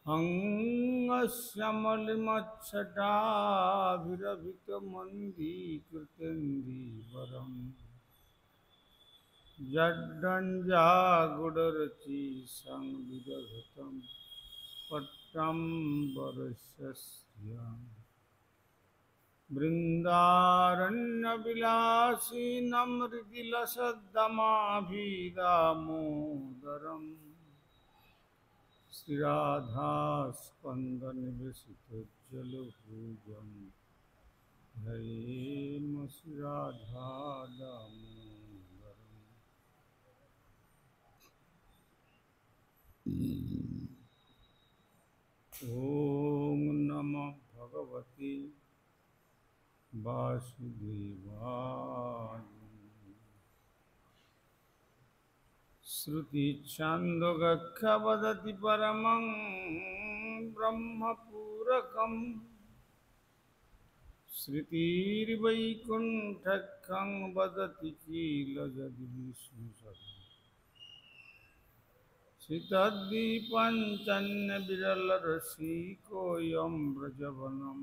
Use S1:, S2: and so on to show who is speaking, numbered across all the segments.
S1: हंगश्यामलिमच्छटाभिरभितमन्दीकृतेन्दीवरम् जड्डञ्जागुडरचि संविदधतं पट्टं वरस्य बृन्दारण्यविलासिनं मृदिलसद्दमाभिदामोदरम् श्रीराधास्पन्दनिवेशितज्जलभुजं harem Shri Radha दामोदरम्। ॐ नमो भगवते वासुदेवाय। श्रुतिछन्दोगक्ष वदति परमं ब्रह्मपूरकं श्रुतिर्वैकुण्ठं वदति किल यदि विष्णुसदनं श्रितद्वीपञ्चन्यविरलरसिकोऽयं व्रजवनं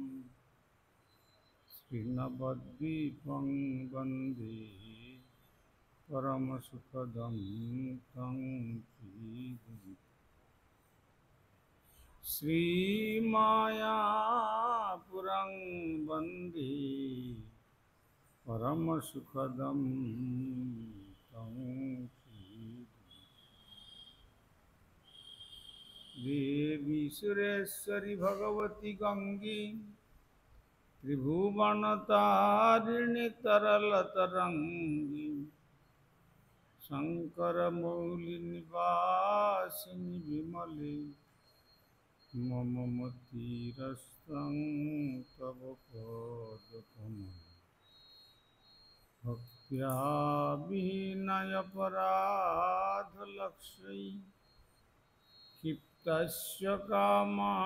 S1: श्रीनवद्वीपं वन्दे परमसुखदं तं श्रीमायापुरं वन्दे परमसुखदं तं देवी सुरेश्वरी भगवती गंगे त्रिभुवनतारिणी तरलतरङ्गी शङ्करमौलिनिवासिनि विमले मम मतिरस्तं तव पदकमले भक्त्या विनयपराधलक्ष्यै क्षिप्तस्य कामादितरङ्गमध्ये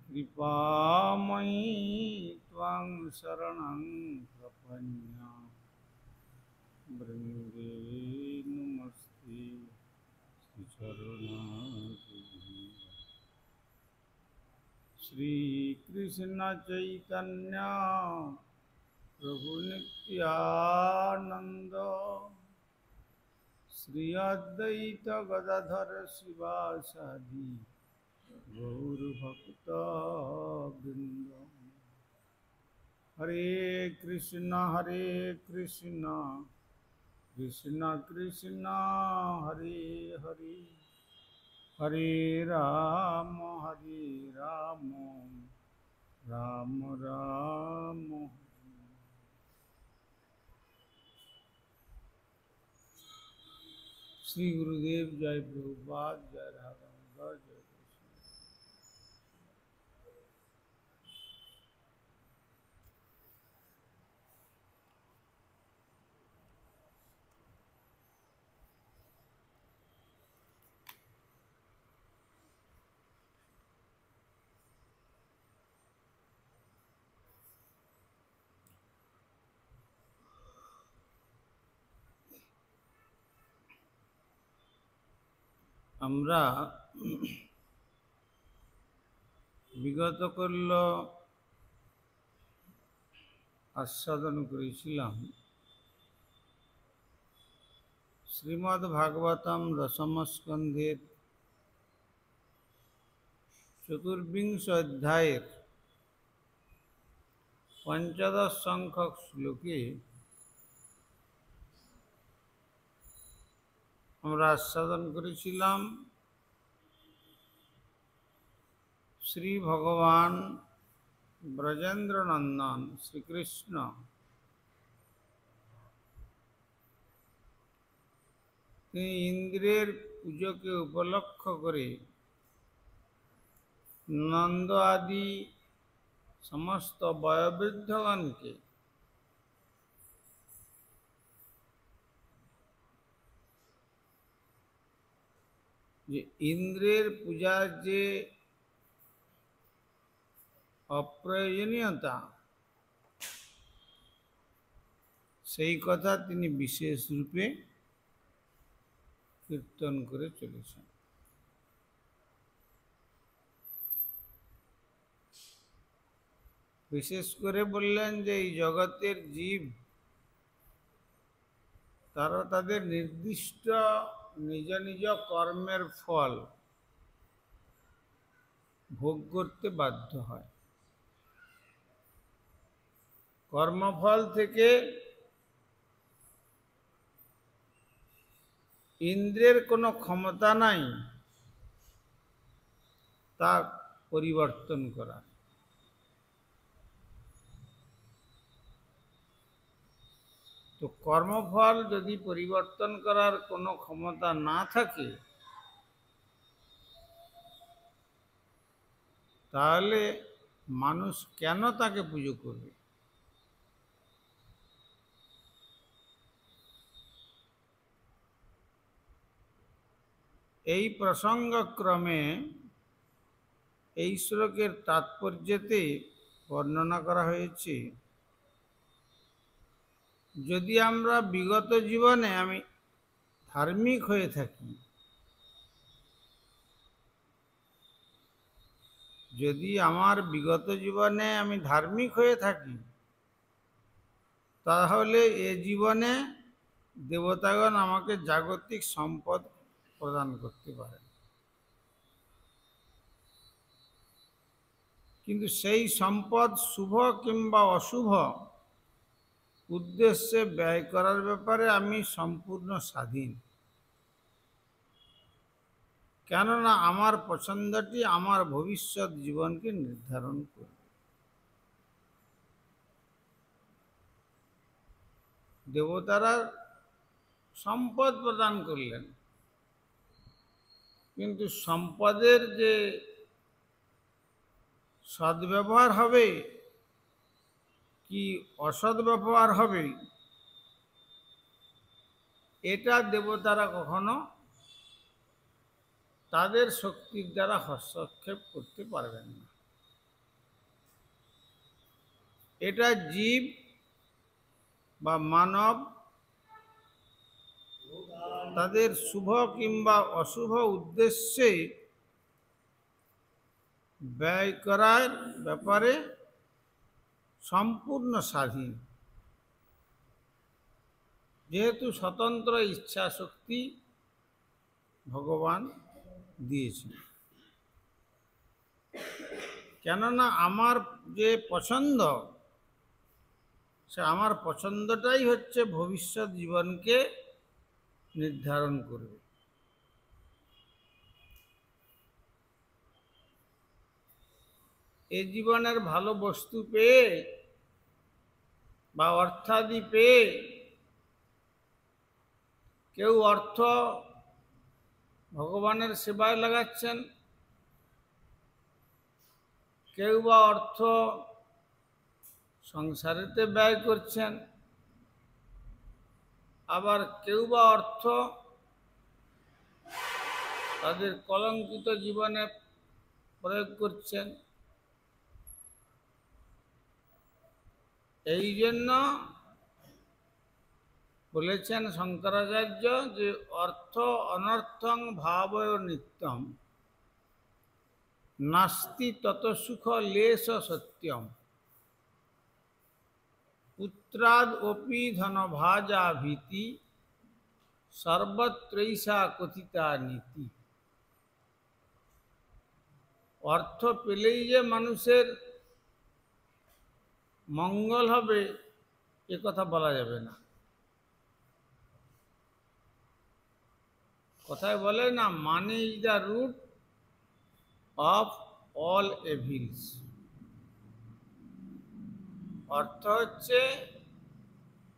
S1: कृपामयी त्वां शरणं प्रपन्ना वृन्दे नमस्ते श्रीचरणारविन्द। श्रीकृष्ण चैतन्य प्रभु नित्यानंद श्री अद्वैत गदाधर शिवासादि गौरभक्तवृन्द। हरे कृष्ण कृष्ण कृष्ण हरे हरे, हरे राम राम राम। श्री गुरुदेव जय प्रभुपाद, जय राधा जय कृष्ण। আমরা বিগত কল্য আস্বাদন করেছিলাম শ্রীমদ্ ভাগবতম দশম স্কন্ধের চতুর্বিংশ অধ্যায়ের পঞ্চদশ সংখ্যক শ্লোকে আমরা আস্বাদন করেছিলাম শ্রী ভগবান ব্রজেন্দ্র নন্দন শ্রীকৃষ্ণ তিনি ইন্দ্রের পুজোকে উপলক্ষ করে নন্দ আদি সমস্ত বয়োবৃদ্ধগণকে যে ইন্দ্রের পূজার যে অপ্রয়োজনীয়তা সেই কথা তিনি বিশেষ রূপে কীর্তন করে চলেছেন। বিশেষ করে বললেন যে এই জগতের জীব তারা তাদের নির্দিষ্ট নিজ নিজ কর্মের ফল ভোগ করতে বাধ্য হয়। কর্মফল থেকে ইন্দ্রের কোনো ক্ষমতা নাই তা পরিবর্তন করা। তো কর্মফল যদি পরিবর্তন করার কোনো ক্ষমতা না থাকে, তাহলে মানুষ কেন তাকে পুজো করবে? এই প্রসঙ্গক্রমে এই শ্লোকের তাৎপর্যতে বর্ণনা করা হয়েছে, যদি আমরা বিগত জীবনে আমি ধার্মিক হয়ে থাকি, যদি আমার বিগত জীবনে আমি ধার্মিক হয়ে থাকি, তাহলে এ জীবনে দেবতাগণ আমাকে জাগতিক সম্পদ প্রদান করতে পারে। কিন্তু সেই সম্পদ শুভ কিংবা অশুভ উদ্দেশ্যে ব্যয় করার ব্যাপারে আমি সম্পূর্ণ স্বাধীন। কেননা আমার পছন্দটি আমার ভবিষ্যৎ জীবনকে নির্ধারণ করবে। দেবতারা সম্পদ প্রদান করলেন, কিন্তু সম্পদের যে সদ্ব্যবহার হবে কি অসৎ ব্যবহার হবে, এটা দেবতারা কখনো তাদের শক্তির দ্বারা হস্তক্ষেপ করতে পারবেন না। এটা জীব বা মানব তাদের শুভ কিংবা অশুভ উদ্দেশ্যে ব্যয় করার ব্যাপারে সম্পূর্ণ স্বাধীন, যেহেতু স্বতন্ত্র ইচ্ছা শক্তি ভগবান দিয়েছেন। কেননা আমার যে পছন্দ, সে আমার পছন্দটাই হচ্ছে ভবিষ্যৎ জীবনকে নির্ধারণ করবে। এ জীবনের ভালো বস্তু পেয়ে বা অর্থাদি পেয়ে কেউ অর্থ ভগবানের সেবায় লাগাচ্ছেন, কেউ বা অর্থ সংসারেতে ব্যয় করছেন, আবার কেউ বা অর্থ তাদের কলঙ্কিত জীবনে প্রয়োগ করছেন। এই জন্য বলেছেন শঙ্করাচার্য যে অর্থ অনর্থং ভাবয় নিত্যম নাস্তি তত সুখ লেশ সত্যম পুত্রাদ অপি ধনভাজা ভীতি সর্বত্রৈষা কথিতা নীতি। অর্থ পেলেই যে মানুষের মঙ্গল হবে এ কথা বলা যাবে না। কথায় বলে না, money is the root of all evils. অর্থ হচ্ছে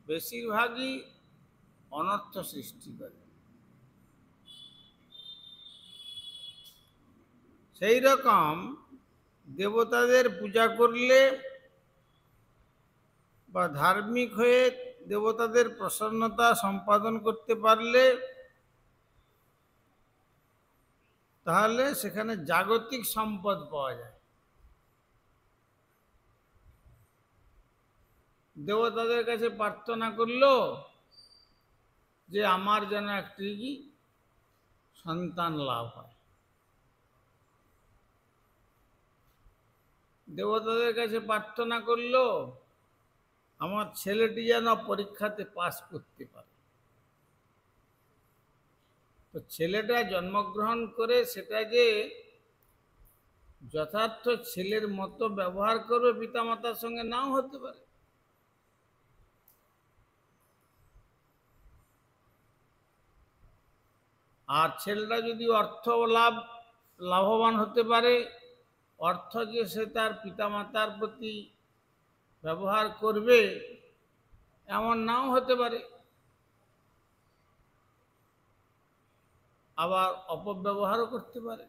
S1: বেশিরভাগই অনর্থ সৃষ্টি করে। সেই রকম দেবতাদের পূজা করলে বা ধার্মিক হয়ে দেবতাদের প্রসন্নতা সম্পাদন করতে পারলে তাহলে সেখানে জাগতিক সম্পদ পাওয়া যায়। দেবতাদের কাছে প্রার্থনা করলো যে আমার যেন একটি সন্তান লাভ হয়। দেবতাদের কাছে প্রার্থনা করলো আমার ছেলেটি যেন পরীক্ষাতে পাস করতে পারে। তো ছেলেটা জন্মগ্রহণ করে সেটা যে যথার্থ ছেলের মতো ব্যবহার করবে পিতামাতার সঙ্গে নাও হতে পারে। আর ছেলেটা যদি লাভবান হতে পারে, অর্থ যে সে তার পিতামাতার প্রতি ব্যবহার করবে এমন নাও হতে পারে, আবার অপব্যবহারও করতে পারে।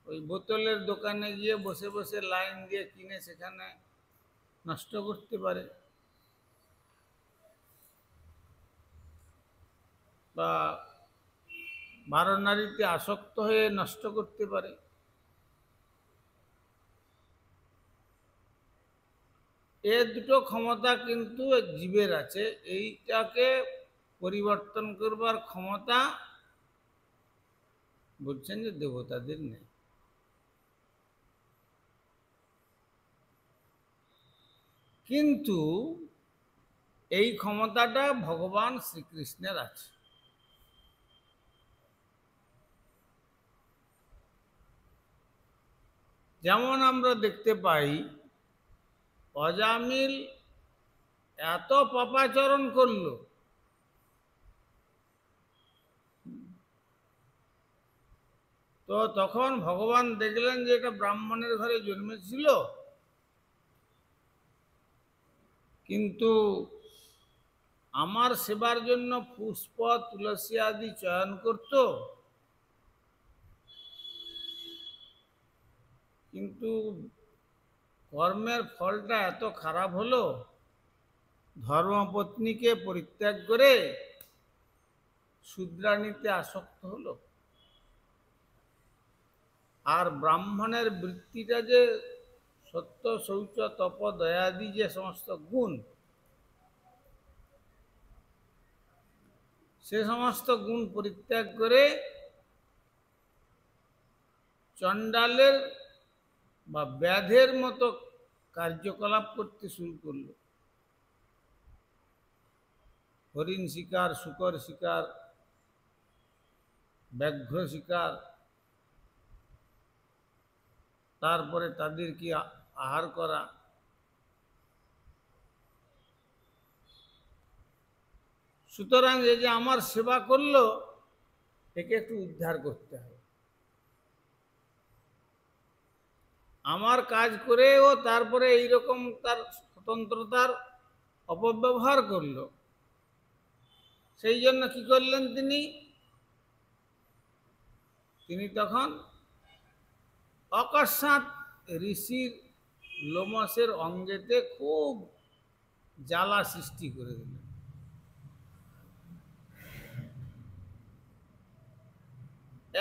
S1: ওই বোতলের দোকানে গিয়ে বসে বসে লাইন দিয়ে কিনে সেখানে নষ্ট করতে পারে, বা বারনারীতে আসক্ত হয়ে নষ্ট করতে পারে। এ দুটো ক্ষমতা কিন্তু জীবের আছে, এইটাকে পরিবর্তন করবার ক্ষমতা বলছেন যে দেবতাদের নেই। কিন্তু এই ক্ষমতাটা ভগবান শ্রীকৃষ্ণের আছে। যেমন আমরা দেখতে পাই অজামিল এত পাপাচরণ করল, তো তখন ভগবান দেখলেন যে এটা ব্রাহ্মণের ঘরে জন্মেছিল, কিন্তু আমার সেবার জন্য পুষ্প তুলসী আদি চয়ন করত, কিন্তু কর্মের ফলটা এত খারাপ হলো, ধর্মপত্নীকে পরিত্যাগ করে শূদ্রাণীতে আসক্ত হলো। আর ব্রাহ্মণের বৃত্তিটা যে সত্য শৌচ তপ দয়াদি যে সমস্ত গুণ, সে সমস্ত গুণ পরিত্যাগ করে চণ্ডালের বা ব্যাধের মতো কার্যকলাপ করতে শুরু করলো। হরিণ শিকার, শূকর শিকার, ব্যাঘ্র শিকার, তারপরে তাদেরকে আহার করা। সুতরাং এই যে আমার সেবা করলো, একে একটু উদ্ধার করতে হবে। আমার কাজ করেও তারপরে এইরকম তার স্বতন্ত্রতার অপব্যবহার করলো, সেই জন্য কি করলেন তিনি তখন অকস্মাৎ ঋষির লোমসের অঙ্গেতে খুব জ্বালা সৃষ্টি করে দিলেন।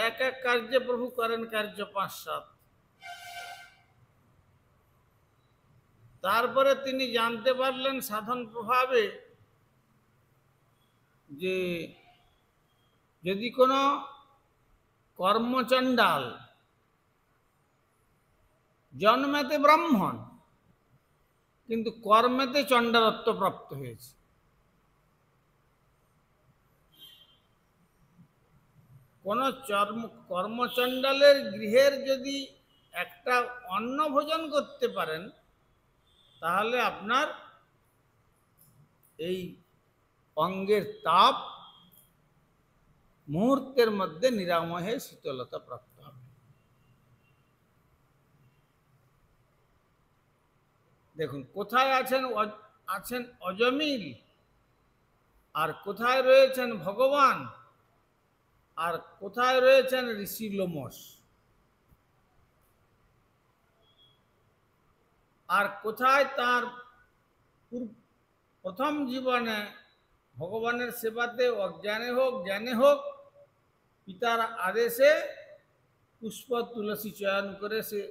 S1: এক এক কার্যে প্রভু করেন কার্য ৫-৭। তারপরে তিনি জানতে পারলেন সাধন প্রভাবে যে যদি কোনো কর্মচণ্ডাল জন্মেতে ব্রাহ্মণ কিন্তু কর্মেতে চণ্ডালত্ব প্রাপ্ত হয়েছে, কোন কর্মচণ্ডালের গৃহের যদি একটা অন্ন ভোজন করতে পারেন, তাহলে আপনার এই অঙ্গের তাপ মুহূর্তের মধ্যে নিরাময় হয়ে শীতলতা প্রাপ্ত হবে। দেখুন কোথায় আছেন অজমিল, আর কোথায় রয়েছেন ভগবান, আর কোথায় রয়েছেন ঋষি লোমস, আর কোথায় তার প্রথম জীবনে ভগবানের সেবাতে অজ্ঞানে হোক জ্ঞানে হোক পিতার আদেশে পুষ্প তুলসী চয়ন করে সে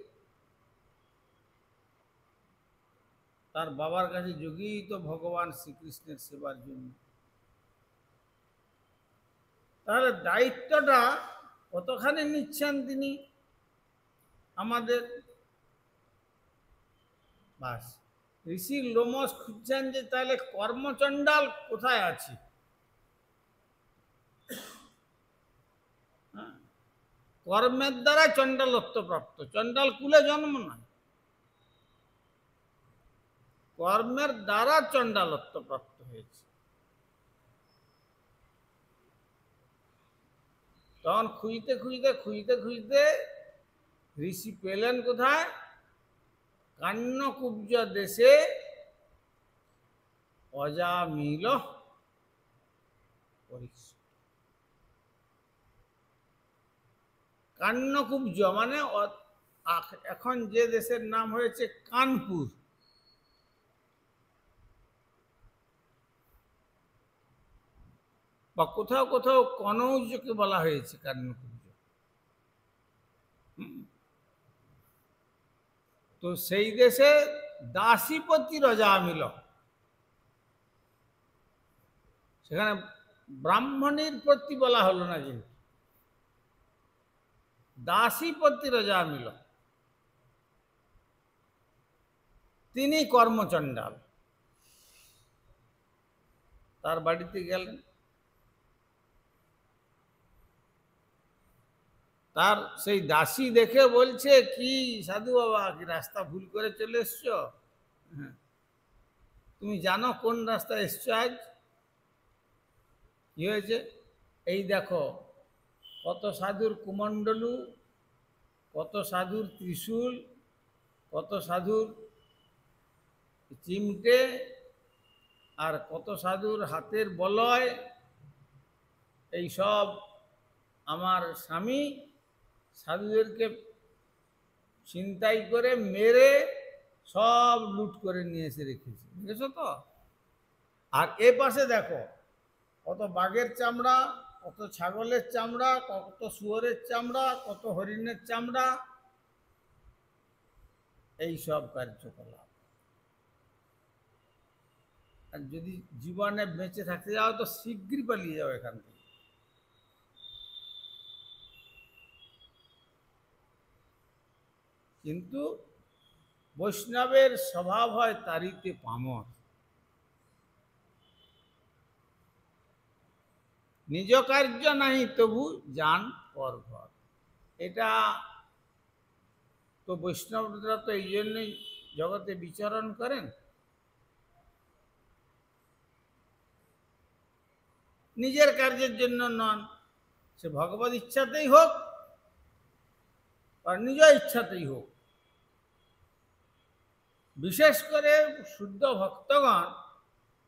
S1: তার বাবার কাছে যোগীত ভগবান শ্রীকৃষ্ণের সেবার জন্য। তাহলে দায়িত্বটা কতখানি নিচ্ছেন তিনি আমাদের? বাস, ঋষি লোমস খুঁজছেন যে তাহলে কর্মচণ্ডাল কোথায় আছে। হ্যাঁ, কর্মের দ্বারা চণ্ডালত্ব প্রাপ্ত, চণ্ডাল কুলে জন্ম নয়, কর্মের দ্বারা চণ্ডালত্ব প্রাপ্ত হয়েছে। তখন খুঁজতে খুঁজতে খুঁজতে খুঁজতে ঋষি পেলেন কোথায়? কান্যকুব্জ দেশে অজামিল পরীক্ষিত। কান্যকুব্জ মানে এখন যে দেশের নাম হয়েছে কানপুর, বা কোথাও কোথাও কনৌজকে বলা হয়েছে কান্যকুব্জ। তো সেই দেশে দাসীপতি অজামিল, সেখানে ব্রাহ্মণীর প্রতি বলা হলো না, কিন্তু দাসীপতি অজামিল তিনি কর্মচণ্ডাল। তার বাড়িতে গেলেন, তার সেই দাসী দেখে বলছে, কি সাধু বাবা, কি রাস্তা ভুল করে চলে এসছো? হ্যাঁ, তুমি জানো কোন রাস্তায় এসছো আজ? কি হয়েছে? এই দেখো, কত সাধুর কুমণ্ডলু, কত সাধুর ত্রিশূল, কত সাধুর চিমটে, আর কত সাধুর হাতের বলয়, এই সব আমার স্বামী সাধুদেরকে ছিনতাই করে মেরে সব লুট করে নিয়ে এসে রেখেছে, বুঝেছো তো? আর এ পাশে দেখো, কত বাঘের চামড়া, কত ছাগলের চামড়া, কত শুয়োরের চামড়া, কত হরিণের চামড়া, এই সব কার্যকলাপ। আর যদি জীবনে বেঁচে থাকতে যাও তো শীঘ্রই পালিয়ে যাও এখান থেকে। কিন্তু বৈষ্ণবের স্বভাব হয় তারিতে পামর, নিজ কার্য নাহি তবু যান পর ঘর। এটা তো বৈষ্ণবরা তো এই জন্যই জগতে বিচরণ করেন, নিজের কার্যের জন্য নন, সে ভগবত ইচ্ছাতেই হোক আর নিজ ইচ্ছাতেই হোক। বিশেষ করে শুদ্ধ ভক্তগণ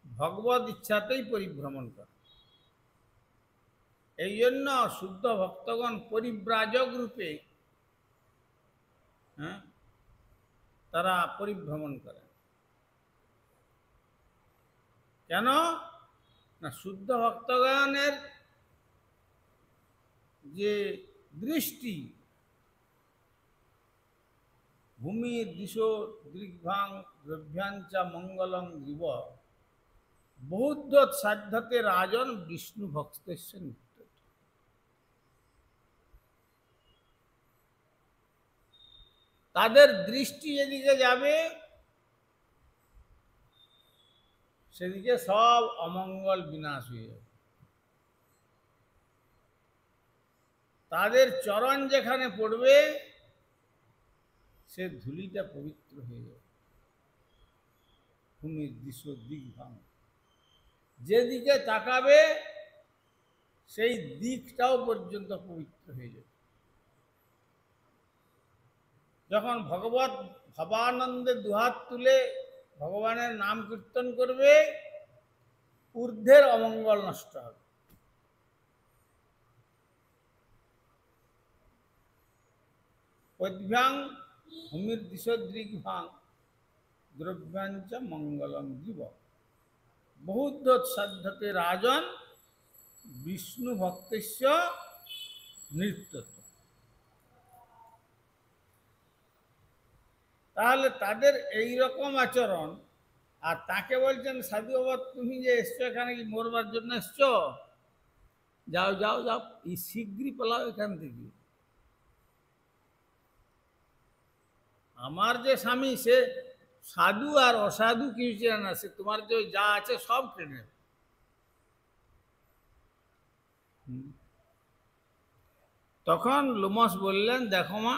S1: ভগবত ইচ্ছাতেই পরিভ্রমণ করে। এই জন্য শুদ্ধ ভক্তগণ পরিব্রাজক রূপে তারা পরিভ্রমণ করে। কেন না, শুদ্ধ ভক্তগণের যে দৃষ্টি, ভূমি দিশো দৃগ্ভাং দ্রভ্যাঞ্চা মঙ্গলং জীব বহুদ্ধ সাধ্যতে রাজন বিষ্ণু ভক্তেশ্ব নিত্য। তাদের দৃষ্টি যেদিকে যাবে সেদিকে সব অমঙ্গল বিনাশ হয়ে যাবে। তাদের চরণ যেখানে পড়বে সে ধুলিটা পবিত্র হয়ে যাবে। ভূমির দিশ দিগ্ভাং, যেদিকে তাকাবে সেই দিকটাও পর্যন্ত পবিত্র হয়ে যাবে। যখন ভগবত ভাবানন্দে দুহাত তুলে ভগবানের নাম কীর্তন করবে, ঊর্ধ্বের অমঙ্গল নষ্ট হবে। পদ্ভ্যাং ভূমির দিশদৃগ্ভাং দ্রব্যাঞ্চ মঙ্গলং জীব বহুদ্ধোৎসাধ্যতে রাজন বিষ্ণু ভক্তেশ্ব নৃত্যত। তাহলে তাদের এই রকম আচরণ, আর তাকে বলছেন সাধু বাবা তুমি যে এসছো এখানে কি মরবার জন্য এসছো? যাও যাও যাও, এই শীঘ্রই পালাও এখান থেকে। আমার যে স্বামী সে সাধু আর অসাধু কিছু চেনে না, সে তোমার যে যা আছে সব কেড়ে নেবে। তখন লোমশ বললেন, দেখো মা,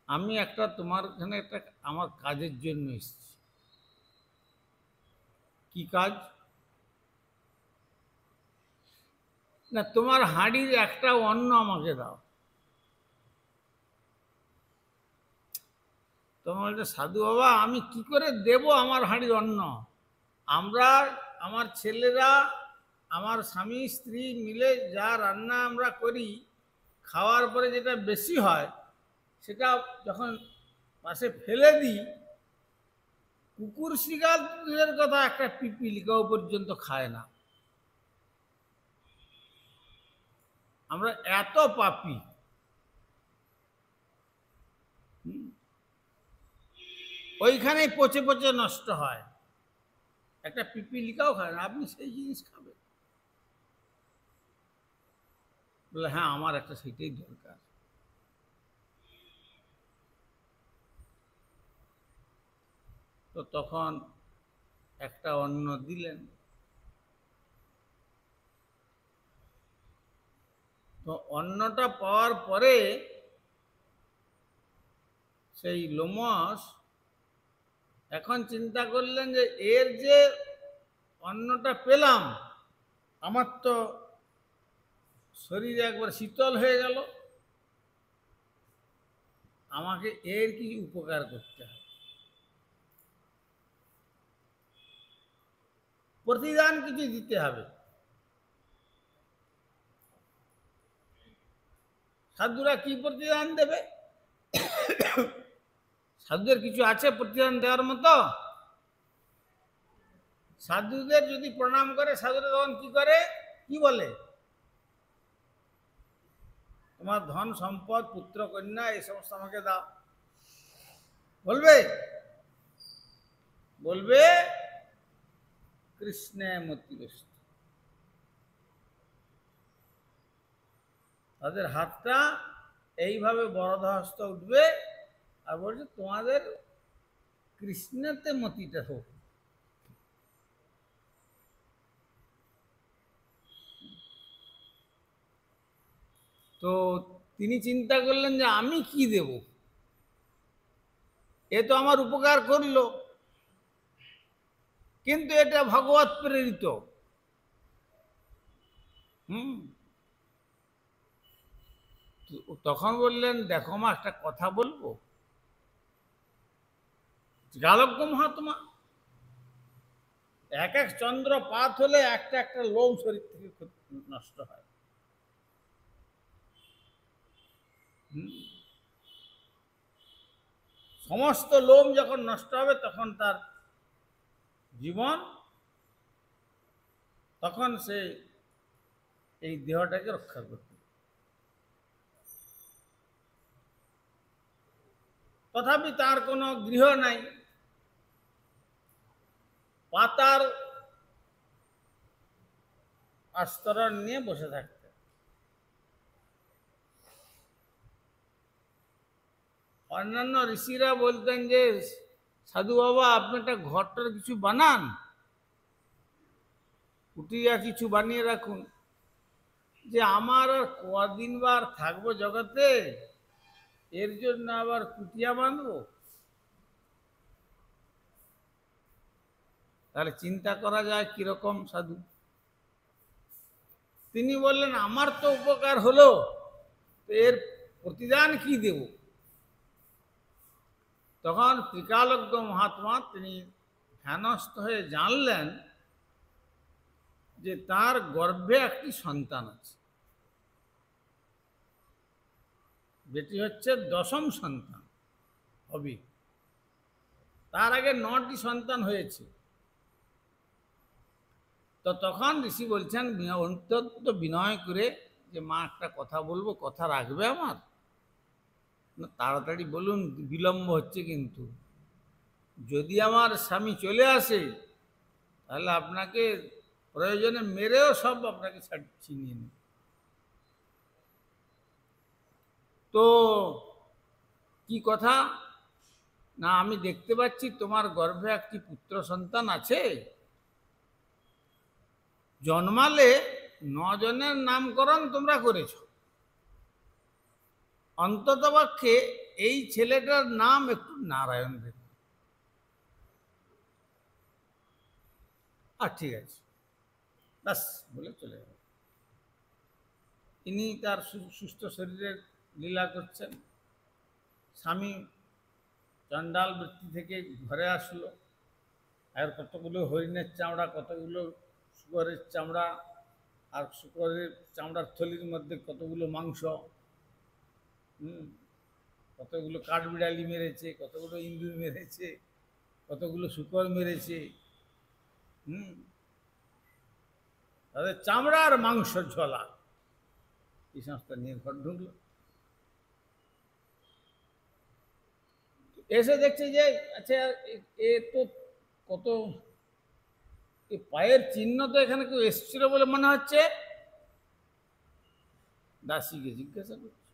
S1: আমি একটা তোমার এখানে একটা আমার কাজের জন্য এসেছি। কি কাজ? না, তোমার হাঁড়ির একটা অন্ন আমাকে দাও। তোমার বলছে, সাধু বাবা, আমি কি করে দেব আমার হাঁড়ির অন্ন? আমরা, আমার ছেলেরা, আমার স্বামী স্ত্রী মিলে যা রান্না আমরা করি, খাওয়ার পরে যেটা বেশি হয় সেটা যখন পাশে ফেলে দিই, কুকুর শিকারের কথা, একটা পিপিলিকাও পর্যন্ত খায় না। আমরা এত পাপী। ওইখানেই পচে পচে নষ্ট হয়, একটা পিপিলিকাও খায় না, আপনি সেই জিনিস খাবেন? বলে, হ্যাঁ, আমার একটা সেটাই দরকার। তো তখন একটা অন্ন দিলেন। তো অন্নটা পাওয়ার পরে সেই লোমশ এখন চিন্তা করলেন যে এর যে অন্নটা পেলাম, আমার তো শরীরে একবার শীতল হয়ে গেল, আমাকে এর কিছু উপকার করতে হবে, প্রতিদান কিছু দিতে হবে। সাধুরা কি প্রতিদান দেবে? সাধুদের কিছু আছে প্রতিদান দেওয়ার মতো? সাধুদের যদি প্রণাম করে, সাধুরা তখন কি করে, কি বলে? তোমার ধন সম্পদ, পুত্র কন্যা, এই সমস্ত আমাকে দাও। বলবে? বলবে কৃষ্ণে মতিরস্তু। তাদের হাতটা এইভাবে বরদহস্ত উঠবে আর বলছে, তোমাদের কৃষ্ণেতে মতিটা হোক। তো তিনি চিন্তা করলেন যে আমি কি দেব, এ তো আমার উপকার করলো, কিন্তু এটা ভগবত প্রেরিত। তখন বললেন, দেখো মা, একটা কথা বলবো। গালজ্ঞ মহাত্মা, এক এক চন্দ্রপাত হলে একটা একটা লোম শরীর থেকে নষ্ট হয়। সমস্ত লোম যখন নষ্ট হবে তখন তার জীবন, তখন সে এই দেহটাকে রক্ষা করবে। তথাপি তার কোনো গৃহ নাই, পাতার আস্তরণ নিয়ে বসে থাকতে। অন্যান্য ঋষিরা বলতেন যে, সাধু বাবা, আপনি একটা ঘরটার কিছু বানান, কুটিয়া কিছু বানিয়ে রাখুন, যে আমার আর কদিন বার থাকবো জগতে, এর জন্য আবার কুটিয়া বানবো। তাহলে চিন্তা করা যায় কিরকম সাধু। তিনি বললেন, আমার তো উপকার হলো, এর প্রতিদান কি দেব? তখন ত্রিকালজ্ঞ মহাত্মা তিনি ধ্যানস্থ হয়ে জানলেন যে তার গর্ভে একটি সন্তান আছে, যেটি হচ্ছে দশম সন্তান হবে। তার আগে 9টি সন্তান হয়েছে। তো তখন ঋষি বলছেন অত্যন্ত বিনয় করে যে, মা, একটা কথা বলবো, কথা রাখবে আমার? না, তাড়াতাড়ি বলুন, বিলম্ব হচ্ছে কিন্তু। যদি আমার স্বামী চলে আসে তাহলে আপনাকে প্রয়োজনে মেরেও সব আপনাকে ছিনিয়ে নেবে। তো কি কথা না, আমি দেখতে পাচ্ছি তোমার গর্ভে একটি পুত্র সন্তান আছে। জন্মালে 9 জনের নামকরণ তোমরা করেছ, অন্ততপক্ষে এই ছেলেটার নাম একটু নারায়ণ রেখো। আর ঠিক আছে, ব্যাস বলে চলে গেল। ইনি তার সুস্থ শরীরের লীলা করছেন। স্বামী চণ্ডাল বৃত্তি থেকে ঘরে আসলো, আর কতগুলো হরিণের চামড়া, কতগুলো শুকরের চামড়া, আর শুকরের চামড়ার থলির মধ্যে কতগুলো মাংস, কতগুলো কাঠবিড়ালি মেরেছে, কতগুলো ইঁদুর মেরেছে, কতগুলো শুকর মেরেছে, তাদের চামড়া আর মাংস ঝোলা, এই সমস্ত নিয়ে ঘর ঢুকলো। এসে দেখছে যে আচ্ছা এ তো কত পায়ের চিহ্ন, তো এখানে কেউ এসেছিল বলে মনে হচ্ছে। দাসীকে জিজ্ঞাসা করছে,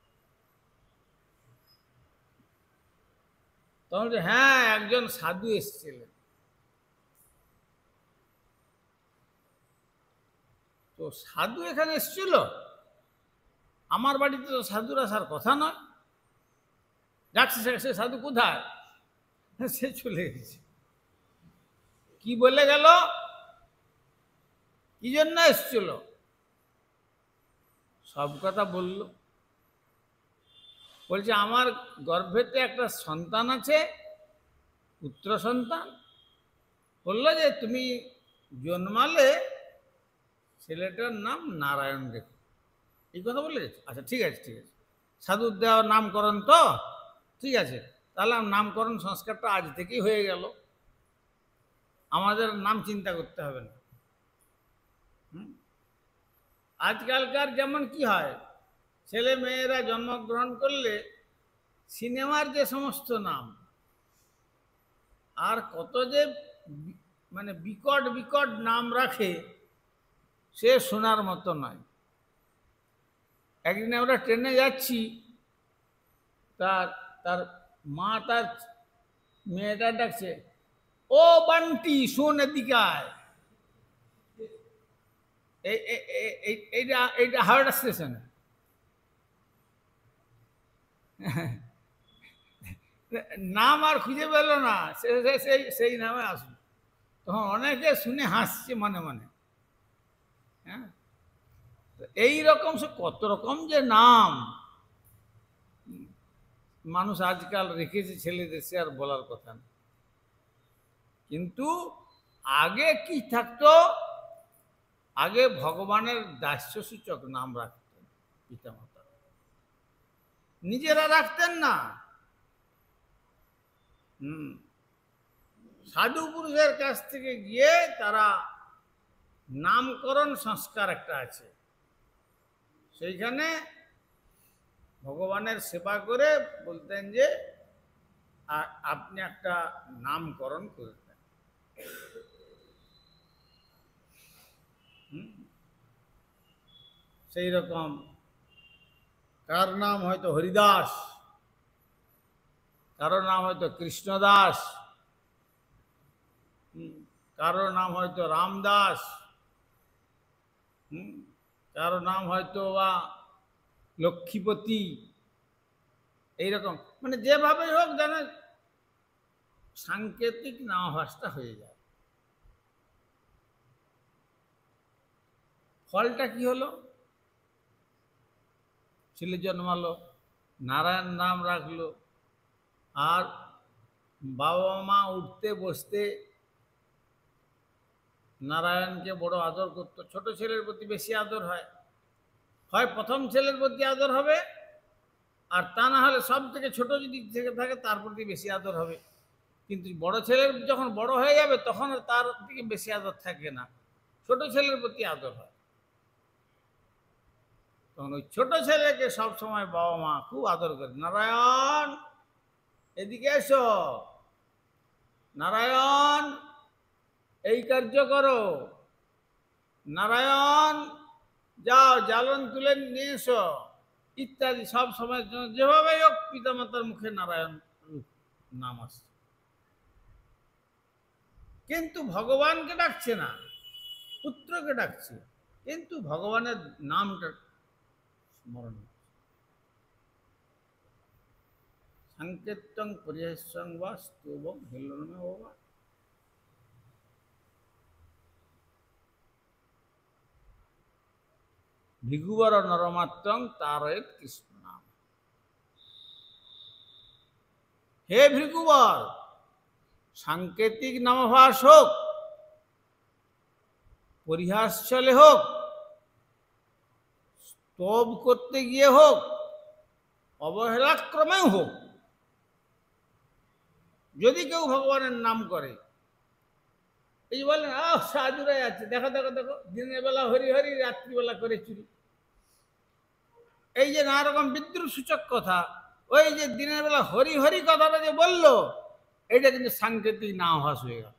S1: তখন হ্যাঁ একজন সাধু এসেছিলেন। তো সাধু এখানে এসেছিল? আমার বাড়িতে তো সাধুর আসার কথা নয়। যাচ্ছে সে সাধু কোথায়? সে চলে গেছে। কি বলে গেল? কি জন্য এসেছিল? সব কথা বলল। বলছে আমার গর্ভেতে একটা সন্তান আছে, পুত্র সন্তান। বললো যে তুমি জন্মালে ছেলেটার নাম নারায়ণ রেখো, এই কথা বলে গেছে। আচ্ছা ঠিক আছে, ঠিক আছে, সাধুর দেওয়া নামকরণ তো ঠিক আছে, তাহলে নামকরণ সংস্কারটা আজ থেকেই হয়ে গেল, আমাদের নাম চিন্তা করতে হবে না। আজকালকার যেমন কি হয়, ছেলে মেয়েরা জন্মগ্রহণ করলে সিনেমার যে সমস্ত নাম, আর কত যে মানে বিকট বিকট নাম রাখে, সে শোনার মতো নয়। একদিন আমরা ট্রেনে যাচ্ছি, তার মা তার মেয়েটা ডাকছে, ও বান্টি শোন এদিকে আয়। এইটা হাওড়া স্টেশনে। নাম আর খুঁজে পেল না, সেই নামে আসলো। তখন অনেকে শুনে হাসছে মনে মনে। হ্যাঁ, এইরকম সে কত রকম যে নাম মানুষ আজকাল রেখেছে ছেলেদের, সে আর বলার কথা না। কিন্তু আগে কি থাকতো? আগে ভগবানের দাস্যসূচক নাম রাখতেন পিতামাতা, নিজেরা রাখতেন না। সাধু পুরুষের কাছ থেকে গিয়ে তারা নামকরণ সংস্কার একটা আছে, সেইখানে ভগবানের সেবা করে বলতেন যে আপনি একটা নামকরণ করে দেন। সেই রকম কার নাম হয়তো হরিদাস, কারো নাম হয়তো কৃষ্ণদাস, কারো নাম হয়তো রামদাস, কারো নাম হয়তো বা লক্ষ্মীপতি, এইরকম মানে যেভাবে হোক যেন সাংকেতিক নামাভাসটা হয়ে যায়। ফলটা কি হলো? ছেলে জন্মালো, নারায়ণ নাম রাখলো, আর বাবা মা উঠতে বসতে নারায়ণকে বড় আদর করতো। ছোট ছেলের প্রতি বেশি আদর হয়, হয় প্রথম ছেলের প্রতি আদর হবে, আর তা না হলে সব থেকে ছোট যদি থেকে থাকে তার প্রতি বেশি আদর হবে। কিন্তু বড় ছেলের যখন বড় হয়ে যাবে তখন তার দিকে বেশি আদর থাকে না, ছোট ছেলের প্রতি আদর হয়। তখন ওই ছোট ছেলেকে সবসময় বাবা মা খুব আদর করে, নারায়ণ এদিকে এসো, নারায়ণ এই কার্য করো, নারায়ণ যাও জ্বালন তুলে নিয়ে এসো ইত্যাদি সব সময়ের জন্য যেভাবে হোক পিতামাতার মুখে নারায়ণ নাম আসছে, কিন্তু ভগবানকে ডাকছে না, পুত্রকে ডাকছে, কিন্তু ভগবানের নামটা স্মরণ। সংকেতং পরিহাস্যং বা স্তবং হেলনমে বাবা। ভিগুবর নরমাত্রং তারয়েত কৃষ্ণ নাম। হে ভৃগুবর, সাংকেতিক নামাভাস হোক, পরিহাস চলে হোক, স্তব করতে গিয়ে হোক, অবহেলাক্রমেও হোক, যদি কেউ ভগবানের নাম করে, এই বলেন সাধুরাই আছে, দেখো দেখো দেখো, দিনের বেলা হরি হরি, রাত্রিবেলা করে চুরি, এই যে নানা রকম বিদ্রুপ সূচক কথা, ওই যে দিনের বেলা হরি হরি কথাটা যে বললো, এটা কিন্তু সাংকেতিক নামাভাস হয়ে গেল।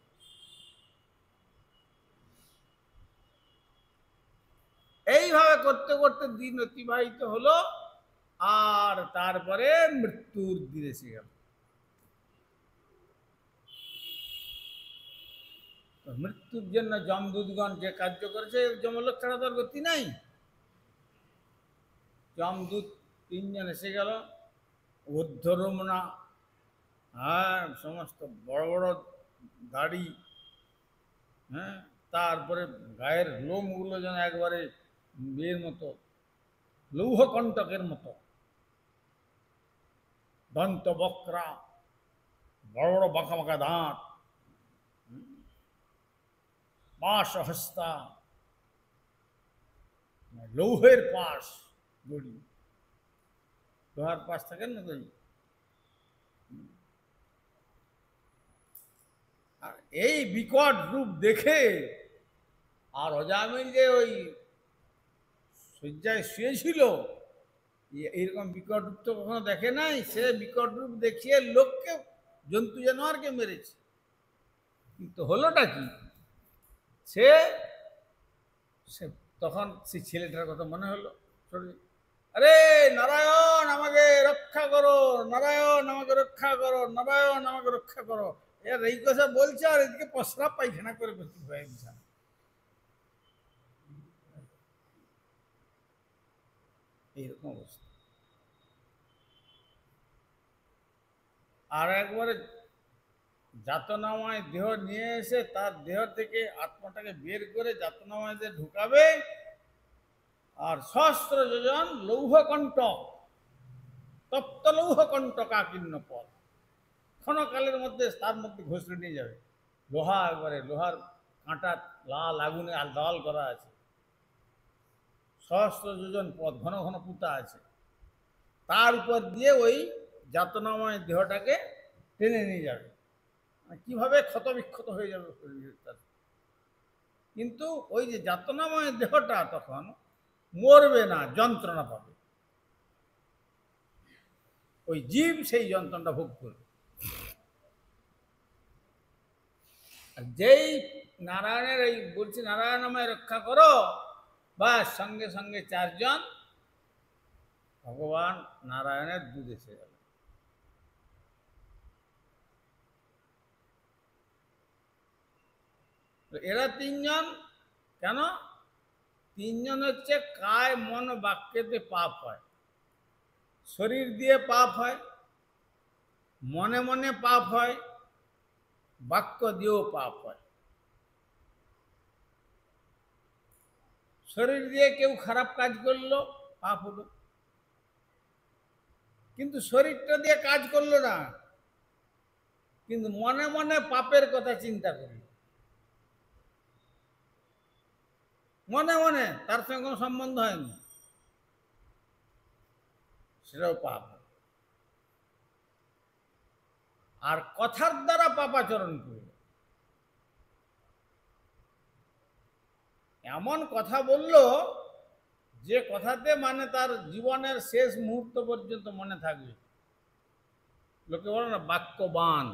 S1: এইভাবে করতে করতে দিন অতিবাহিত হলো, আর তারপরে মৃত্যুর দিনে এসে গেল। মৃত্যুর জন্য যমদূতগণ যে কার্য করেছে, যমলোক ছাড়া তার গতি নাই। যমদূত 3 জন এসে গেল, ঊর্ধ্বরমনা, হ্যাঁ, সমস্ত বড় বড় দাড়ি, হ্যাঁ, তারপরে গায়ের লোমগুলো যেন একবারে বিয়ের মতো, লৌহকণ্টকের মতো, দন্ত বক্রা, বড় বড় বাঁকা বাঁকা দাঁত, পাশ হস্তা, লৌহের পাশ, গড়ি, লোহার পাশ থাকেন না গড়ি। আর এই বিকট রূপ দেখে আর অজামিল যে ওই শয্যায় শুয়েছিল, এইরকম বিকট রূপ তো কখনো দেখে নাই। সে বিকট রূপ দেখিয়ে লোককে, জন্তু জানোয়ারকে মেরেছে, কিন্তু হলোটা কি, সে তখন সেই ছেলেটার কথা মনে হলো, আরে নারায়ণ আমাকে রক্ষা করো, নারায়ণ আমাকে রক্ষা করো, নারায়ণ আমাকে রক্ষা করো, এর এই কথা বলছে, আর এদিকে প্রস্রাব পায়খানা করে বসে হয়ে বিছানা। এইরকম অবস্থা। আর একবারে যাতনাময় দেহ নিয়ে এসে তার দেহ থেকে আত্মাটাকে বের করে যাতনাময় দিয়ে ঢুকাবে, আর সহস্র যোজন লৌহকণ্টক, তপ্ত লৌহকণ্টকাকীর্ণ পথ ক্ষণকালের মধ্যে তার মধ্যে ঘষলে নিয়ে যাবে। লোহা, একবারে লোহার কাঁটা লাল আগুনে লাল করা আছে, সহস্র যোজন পথ, ঘন ঘন পুঁতা আছে, তার উপর দিয়ে ওই যাতনাময় দেহটাকে টেনে নিয়ে যাবে। কিভাবে ক্ষত বিক্ষত হয়ে যাবে তার, কিন্তু ওই যে যাতনাময় দেহটা তখন মরবে না, যন্ত্রণা পাবে, ওই জীব সেই যন্ত্রণাটা ভোগ করবে। যেই নারায়ণের এই বলছি নারায়ণ আমায় রক্ষা করো, বা সঙ্গে সঙ্গে 4 জন ভগবান নারায়ণের দুধ এসে গেল। এরা 3 জন কেন? 3 জন হচ্ছে কায় মন বাক্যেতে পাপ হয়, শরীর দিয়ে পাপ হয়, মনে মনে পাপ হয়, বাক্য দিয়েও পাপ হয়। শরীর দিয়ে কেউ খারাপ কাজ করলো, পাপ হলো, কিন্তু শরীরটা দিয়ে কাজ করলো না, কিন্তু মনে মনে পাপের কথা চিন্তা করলো, মনে মনে, তার সঙ্গে কোনো সম্বন্ধ হয়নি, সেটাও পাপ। আর কথার দ্বারা পাপাচরণ করল, এমন কথা বলল যে কথাতে মানে তার জীবনের শেষ মুহূর্ত পর্যন্ত মনে থাকবে। লোকে বলে না বাক্য বাণ,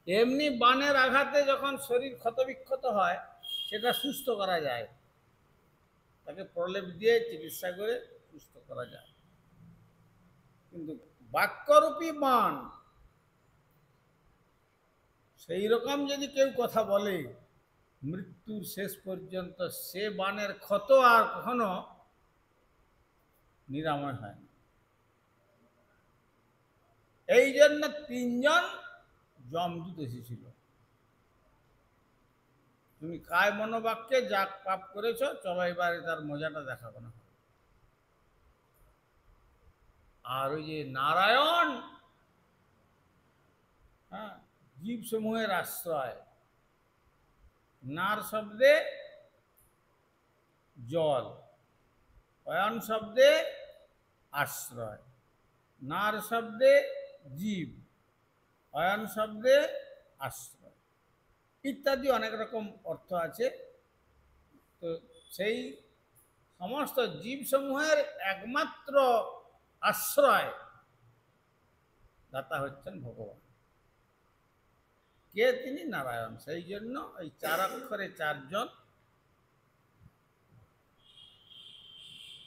S1: এমনি বাণের আঘাতে যখন শরীর ক্ষতবিক্ষত হয়, সেটা সুস্থ করা যায়, তাকে প্রলেপ দিয়ে চিকিৎসা করে সুস্থ করা যায়। কিন্তু বাক্যরূপী বাণ, সেই রকম যদি কেউ কথা বলে, মৃত্যুর শেষ পর্যন্ত সে বাণের ক্ষত আর কখনো নিরাময় হয় না। এই জন্য 3 জন যমদূত এসেছিল, তুমি কায় মনোবাক্যে যা পাপ করেছ, চলো এবারে তার মজাটা দেখাবো না। আর ওই যে নারায়ণ, হ্যাঁ, জীব সমূহের আশ্রয়, নার শব্দে জল, অয়ন শব্দে আশ্রয়, নার শব্দে জীব, অয়ন শব্দে আশ্রয় ইত্যাদি অনেক রকম অর্থ আছে। তো সেই সমস্ত জীব সমূহের একমাত্র আশ্রয় দাতা হচ্ছেন ভগবান। কে? তিনি নারায়ণ। সেই জন্য এই 4 অক্ষরে 4 জন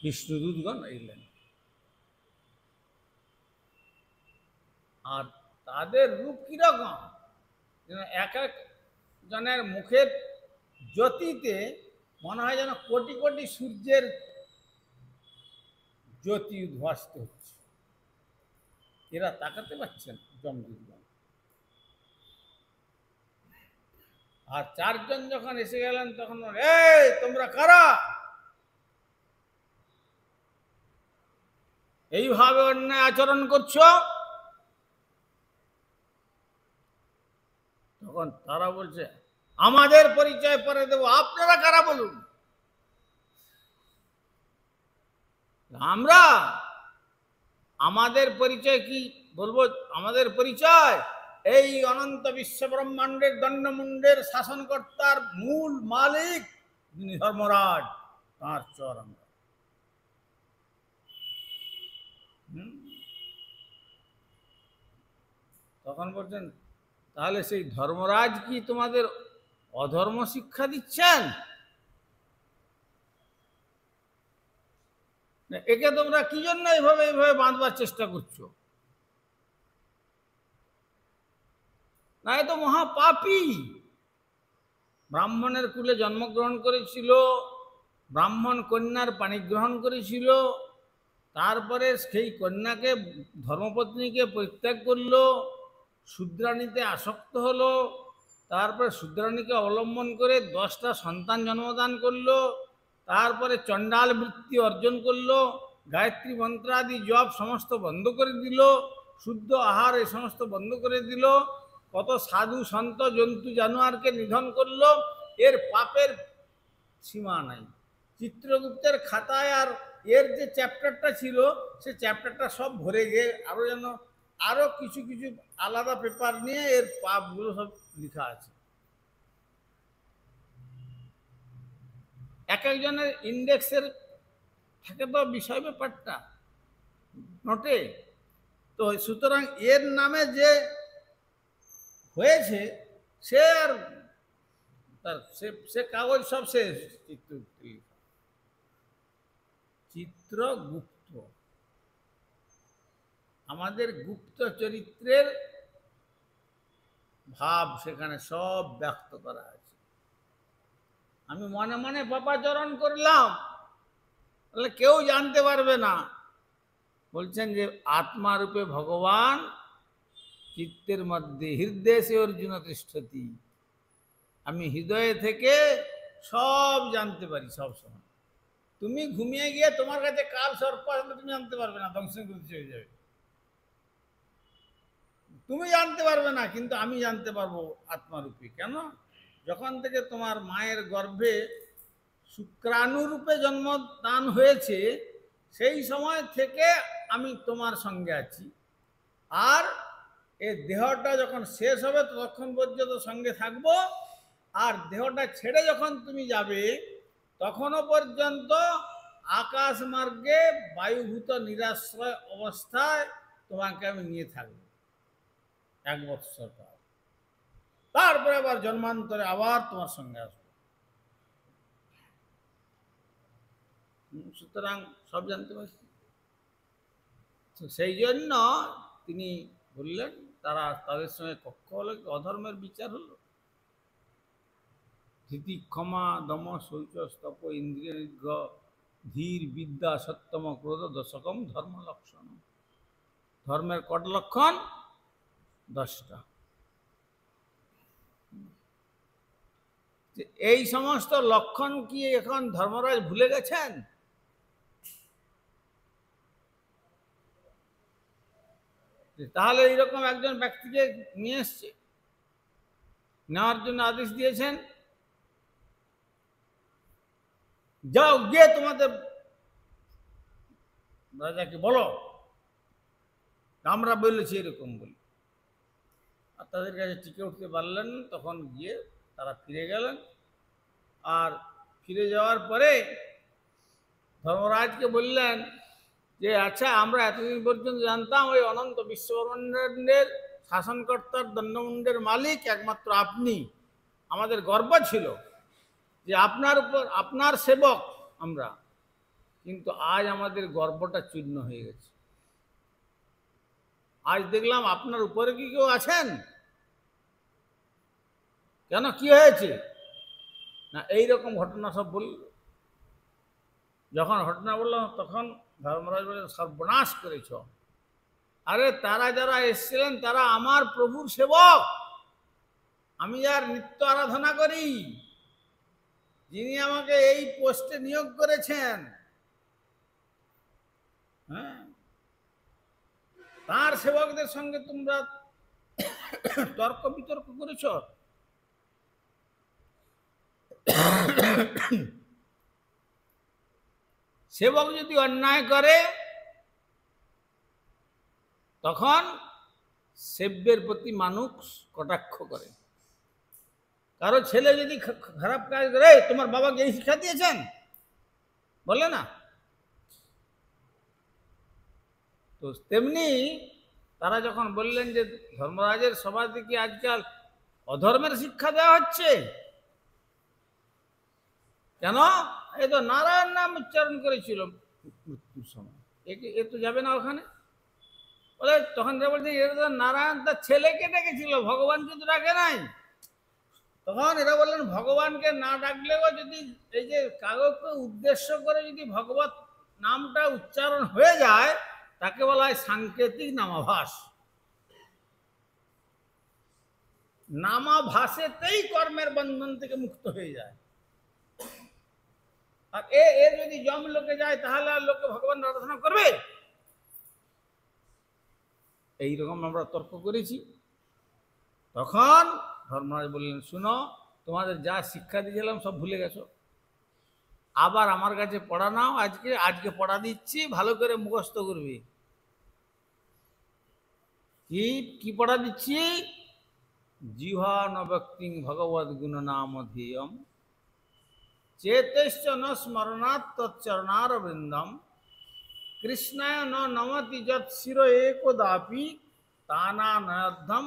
S1: বিষ্ণুদূতগণ এলেন। আর তাদের রূপ কিরকম? এক এক জনের মুখের জ্যোতিতে মনে হয় যেন কোটি কোটি সূর্যের জ্যোতি উদ্ভাসিত হচ্ছে। এরা তাকাতে পারছেন যমদূতগণ। আর 4 জন যখন এসে গেলেন তখন, এই তোমরা কারা? এইভাবে অন্যায় আচরণ করছো? তখন তারা বলছে, আমাদের পরিচয় পরে দেব, আপনারা কারা বলুন। আমরা আমাদের পরিচয় কি বলবো? আমাদের পরিচয় এই অনন্ত বিশ্ব ব্রহ্মাণ্ডের দণ্ডমুণ্ডের শাসনকর্তার মূল মালিক যিনি ধর্মরাজ, তাঁর চর আমরা। তখন বলছেন, তাহলে সেই ধর্মরাজ কি তোমাদের অধর্ম শিক্ষা দিচ্ছেন? একে তোমরা কি জন্য এইভাবে বাঁধবার চেষ্টা করছো? না, এ তো মহাপাপী। ব্রাহ্মণের কুলে জন্মগ্রহণ করেছিল, ব্রাহ্মণ কন্যার পানি গ্রহণ করেছিল, তারপরে সেই কন্যাকে ধর্মপত্নীকে পরিত্যাগ করলো, শূদ্রাণীতে আসক্ত হলো, তারপরে শূদ্রাণীকে অবলম্বন করে 10টা সন্তান জন্মদান করলো, তারপরে চণ্ডাল বৃত্তি অর্জন করলো, গায়ত্রী মন্ত্রাদি জপ সমস্ত বন্ধ করে দিল, শুদ্ধ আহার এই সমস্ত বন্ধ করে দিল, কত সাধু সন্ত জন্তু জানোয়ারকে নিধন করলো। এর পাপের সীমা নাই। চিত্রগুপ্তের খাতায় আর এর যে চ্যাপ্টারটা ছিল, সে চ্যাপ্টারটা সব ভরে গিয়ে আরো যেন আরো কিছু কিছু আলাদা পেপার নিয়ে এর পাপগুলো সব লেখা আছে। এক একজনের ইন্ডেক্সের থাকে তো বিষয় ব্যাপারটা নোটে। তো সুতরাং এর নামে যে হয়েছে, সে আর তার সে কাগজ সব শেষ। চিত্রগুপ্ত আমাদের গুপ্ত চরিত্রের ভাব সেখানে সব ব্যক্ত করা আছে। আমি মনে মনে পাপাচরণ করলাম, তাহলে কেউ জানতে পারবে না। বলছেন যে আত্মারূপে ভগবান চিত্তের মধ্যে হৃদয়ে অর্জুন তিষ্ঠতি। আমি হৃদয়ে থেকে সব জানতে পারি সব সময়। তুমি ঘুমিয়ে গিয়ে তোমার কাছে কাল সর্প আসলে তুমি জানতে পারবে না, ধ্বংসগ্রস্ত হয়ে যাবে। তুমি জানতে পারবে না, কিন্তু আমি জানতে পারবো আত্মারূপে। কেন? যখন থেকে তোমার মায়ের গর্ভে শুক্রাণুরূপে জন্মদান হয়েছে, সেই সময় থেকে আমি তোমার সঙ্গে আছি। আর এই দেহটা যখন শেষ হবে ততক্ষণ পর্যন্ত সঙ্গে থাকবো। আর দেহটা ছেড়ে যখন তুমি যাবে, তখনও পর্যন্ত আকাশ মার্গে বায়ুভূত নিরাশ্রয় অবস্থায় তোমাকে আমি নিয়ে থাকবো 1 বৎসর পর। তারপরে আবার জন্মান্তরে আবার তোমার সঙ্গে আসবো। সুতরাং সব জানতে পারছি। তো সেই জন্য তিনি বললেন, তাদের সঙ্গে কক্ষ হলো, অধর্মের বিচার হলো। ধৃতি, ক্ষমা, দম, শৌচ, স্তপ, ইন্দ্রিয় নিগ্রহ, ধীর, বিদ্যা, সত্যম, ক্রোধ, দশকম ধর্ম লক্ষণ। ধর্মের কট লক্ষণ? 10টা। এই সমস্ত লক্ষণ কি এখন ধর্মরাজ ভুলে গেছেন? তাহলে এইরকম একজন ব্যক্তিকে নিয়ে এসছে, নেওয়ার জন্য আদেশ দিয়েছেন, যাও গিয়ে তোমাদের রাজাকে বলো আমরা বলেছি এরকম বলি। আর তাদের কাছে টিকে উঠতে পারলেন না। তখন গিয়ে তারা ফিরে গেলেন। আর ফিরে যাওয়ার পরে ধর্মরাজকে বললেন যে আচ্ছা, আমরা এতদিন পর্যন্ত জানতাম ওই অনন্ত বিশ্বব্রহ্মাণ্ডের শাসনকর্তার দণ্ডমুণ্ডের মালিক একমাত্র আপনি। আমাদের গর্ব ছিল যে আপনার উপর, আপনার সেবক আমরা। কিন্তু আজ আমাদের গর্বটা চূর্ণ হয়ে গেছে। আজ দেখলাম আপনার উপরে কি কেউ আছেন? কেন, কি হয়েছে? না এইরকম ঘটনা সব বলল। যখন ঘটনা বললাম তখন ধর্মরাজ বললেন, সর্বনাশ করেছ। আরে তারা যারা এসেছিলেন তারা আমার প্রভুর সেবক, আমি যার নিত্য আরাধনা করি, যিনি আমাকে এই পোস্টে নিয়োগ করেছেন, হ্যাঁ, তার সেবকদের সঙ্গে তোমরা তর্ক বিতর্ক করেছ। সেবক যদি অন্যায় করে তখন সেব্যের প্রতি মানুষ কটাক্ষ করে। কারো ছেলে যদি খারাপ কাজ করে, তোমার বাবাকে এই শিক্ষা দিয়েছেন বলে না? তো তেমনি তারা যখন বললেন যে ধর্মরাজের সভা থেকে আজকাল অধর্মের শিক্ষা দেওয়া হচ্ছে কেন? এই তো নারায়ণ নাম উচ্চারণ করেছিল মৃত্যুর সময়, এ তো যাবে না ওখানে। বলে তখন বলছে এটা তো নারায়ণ তার ছেলেকে ডেকেছিল, ভগবানকে তো ডাকে নাই। তখন এরা বললেন ভগবানকে না ডাকলেও যদি এই যে কাগজকে উদ্দেশ্য করে যদি ভগবত নামটা উচ্চারণ হয়ে যায়, তাকে বলা হয় সাংকেতিক নামাভাস। নামাভাসেতেই কর্মের বন্ধন থেকে মুক্ত হয়ে যায়। আর এ যদি জম লোকে যায় তাহলে আর লোকে ভগবান আরাধনা করবে? এইরকম আমরা তর্ক করেছি। তখন ধর্মরাজ বললেন, শুনো, তোমাদের যা শিক্ষা দিয়েছিলাম সব ভুলে গেছো, আবার আমার কাছে পড়া নাও। আজকে পড়া দিচ্ছি, ভালো করে মুখস্থ করবে। কি পড়া দিচ্ছি? জিহ্বা ন ব্যক্তিং ভগবদ গুণ নাম ধ্যেয়ম, চেতশ্চ ন স্মরণাৎ তচ্চরণার বৃন্দম, কৃষ্ণায় ন নমতি যৎ শির একদাপি, তানা নয়ধ্যম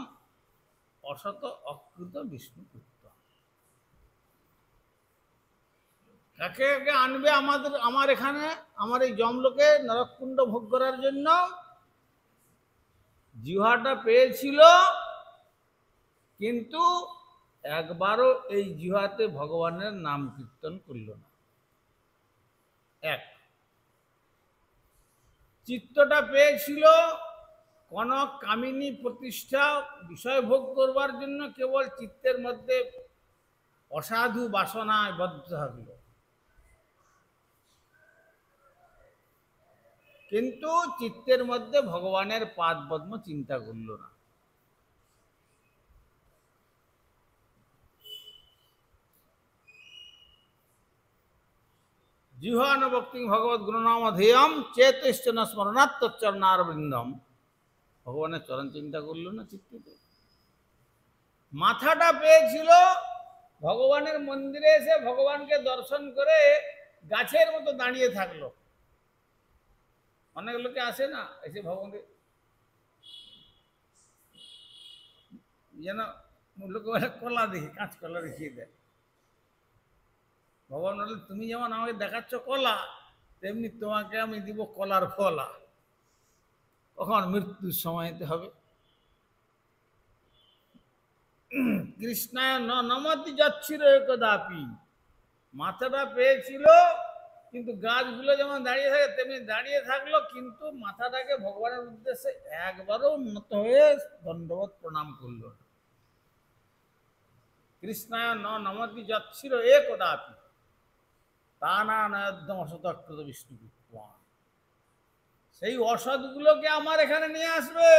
S1: অসত অকৃত বিষ্ণুকৃত্য। কাকে কাকে আনবে আমার এখানে, আমার এই জমলোকে নরককুণ্ড ভোগ করার জন্য? জিহ্বাটা পেয়েছিল, কিন্তু একবারও এই জিহ্বাতে ভগবানের নাম কীর্তন করল না। এক, চিত্তটা পেয়েছিল কনক কামিনী প্রতিষ্ঠা বিষয় ভোগ করবার জন্য, কেবল চিত্তের মধ্যে অসাধু বাসনায় বদ্ধ থাকল, কিন্তু চিত্তের মধ্যে ভগবানের পাদ পদ্ম চিন্তা করল না। জিহ্বা ন ব্যক্তিং ভগবদ গুণনাম ধ্যেয়ম, চেতশ্চ ন স্মরণাৎ তচ্চরণার বৃন্দম। ভগবানের চরণ চিন্তা করল না চিত্ততে। মাথাটা পেয়েছিল, ভগবানের মন্দিরে এসে ভগবানকে দর্শন করে গাছের মতো দাঁড়িয়ে থাকলো। অনেক লোকে আসে না, এসে ভগবানকে যেন লোকে কলা দেখি, কাঁচ কলা দেখিয়ে দেয়। ভগবান বললেন, তুমি যেমন আমাকে দেখাচ্ছ কলা, তেমনি তোমাকে আমি দিব কলার ফলা, কখন মৃত্যুর সময়তে হবে। কৃষ্ণায় নমতি যাচ্ছিল একদাপি, মাথাটা পেয়েছিল কিন্তু গাছগুলো যেমন দাঁড়িয়ে থাকে তেমনি দাঁড়িয়ে থাকলো, কিন্তু মাথাটাকে ভগবানের উদ্দেশ্যে একবারও উন্নত হয়ে দণ্ডবত প্রণাম করলো। কৃষ্ণায় নমতি যাচ্ছিল একদাপি তা না নয়দ্যম অসতকৃত বিষ্ণু। সেই অসৎগুলোকে আমার এখানে নিয়ে আসবে।